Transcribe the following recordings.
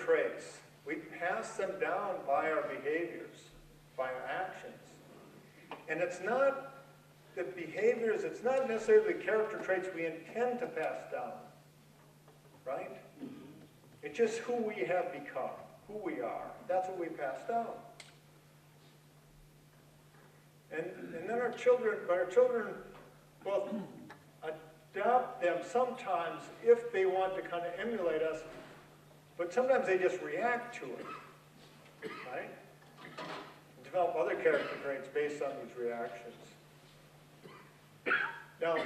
traits. We pass them down by our behaviors, by our actions. And it's not the behaviors, it's not necessarily the character traits we intend to pass down, right? It's just who we have become, who we are. That's what we pass down. And then our children will adopt them sometimes if they want to kind of emulate us, but sometimes they just react to it, right? Develop other character traits based on these reactions. Now,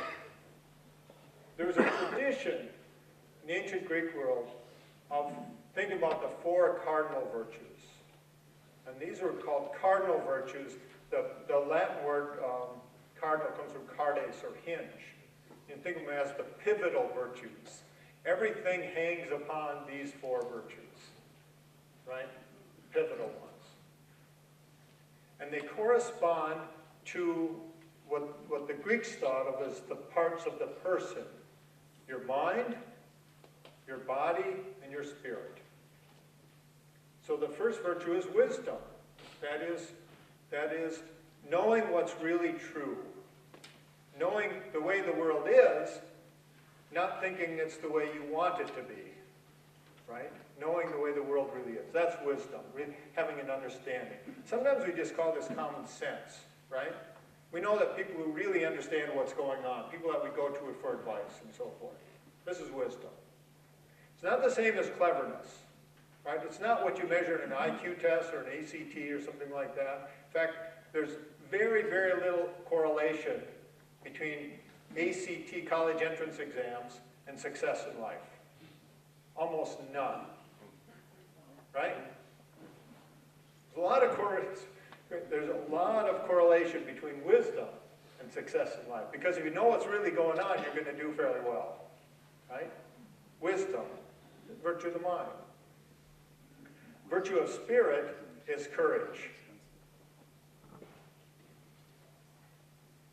there was a tradition in the ancient Greek world of thinking about the 4 cardinal virtues. And these were called cardinal virtues. The Latin word cardinal comes from cardes, or hinge. You can think of them as the pivotal virtues. Everything hangs upon these 4 virtues, right? Pivotal ones. And they correspond to what the Greeks thought of as the parts of the person. Your mind, your body, and your spirit. So the first virtue is wisdom. That is knowing what's really true. Knowing the way the world is, not thinking it's the way you want it to be. Right? Knowing the way the world really is. That's wisdom, having an understanding. Sometimes we just call this common sense, right? We know that people who really understand what's going on, people that we go to for advice and so forth. This is wisdom. It's not the same as cleverness, right? It's not what you measure in an IQ test or an ACT or something like that. In fact, there's very, very little correlation between ACT college entrance exams and success in life. Almost none, right? There's a lot of correlation between wisdom and success in life. Because if you know what's really going on, you're going to do fairly well, right? Wisdom, virtue of the mind. Virtue of spirit is courage.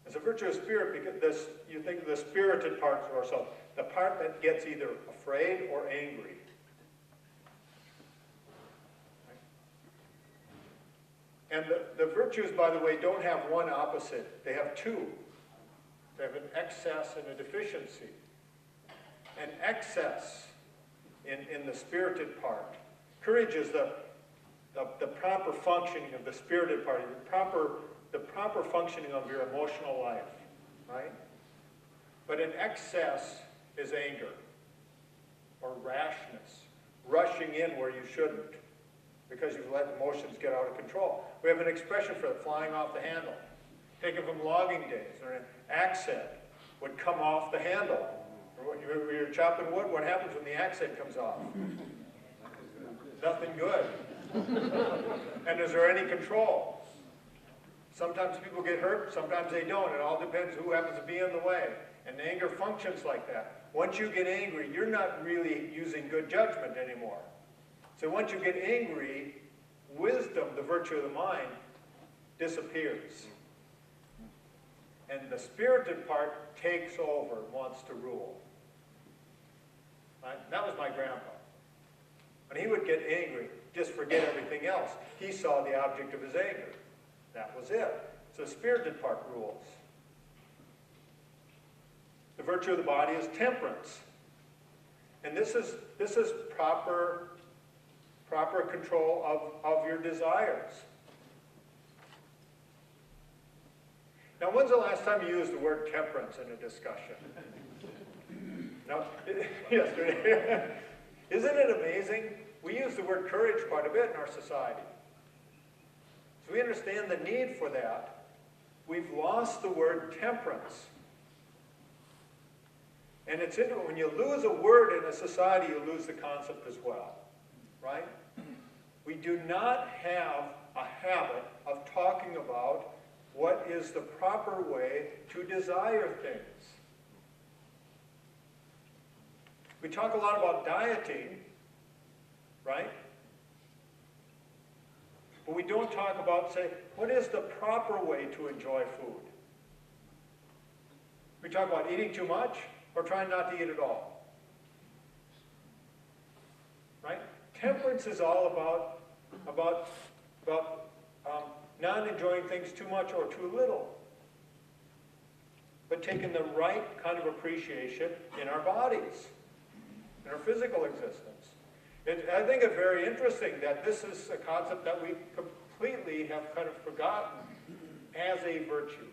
It's a virtue of spirit because you think of the spirited parts of ourselves, the part that gets either afraid or angry. And the virtues, by the way, don't have one opposite. They have 2. They have an excess and a deficiency. An excess in the spirited part. Courage is the proper functioning of the spirited part, the proper functioning of your emotional life, right? But an excess is anger or rashness, rushing in where you shouldn't because you've let emotions get out of control. We have an expression for it, flying off the handle. Taken from logging days, or an accent would come off the handle. Or when you're chopping wood, what happens when the accent comes off? Nothing good. And is there any control? Sometimes people get hurt, sometimes they don't. It all depends who happens to be in the way. And anger functions like that. Once you get angry, you're not really using good judgment anymore. So once you get angry, wisdom, the virtue of the mind, disappears. And the spirited part takes over and wants to rule. Right? That was my grandpa. When he would get angry, just forget everything else. He saw the object of his anger. That was it. So the spirited part rules. The virtue of the body is temperance. And this is proper control of your desires. Now, when's the last time you used the word temperance in a discussion? No? Yesterday. Isn't it amazing? We use the word courage quite a bit in our society. So we understand the need for that. We've lost the word temperance. And it's interesting, when you lose a word in a society, you lose the concept as well. Right? We do not have a habit of talking about what is the proper way to desire things. We talk a lot about dieting, right? But we don't talk about, say, what is the proper way to enjoy food? We talk about eating too much or trying not to eat at all. Right? Temperance is all about not enjoying things too much or too little, but taking the right kind of appreciation in our bodies, in our physical existence. And I think it's very interesting that this is a concept that we completely have kind of forgotten as a virtue.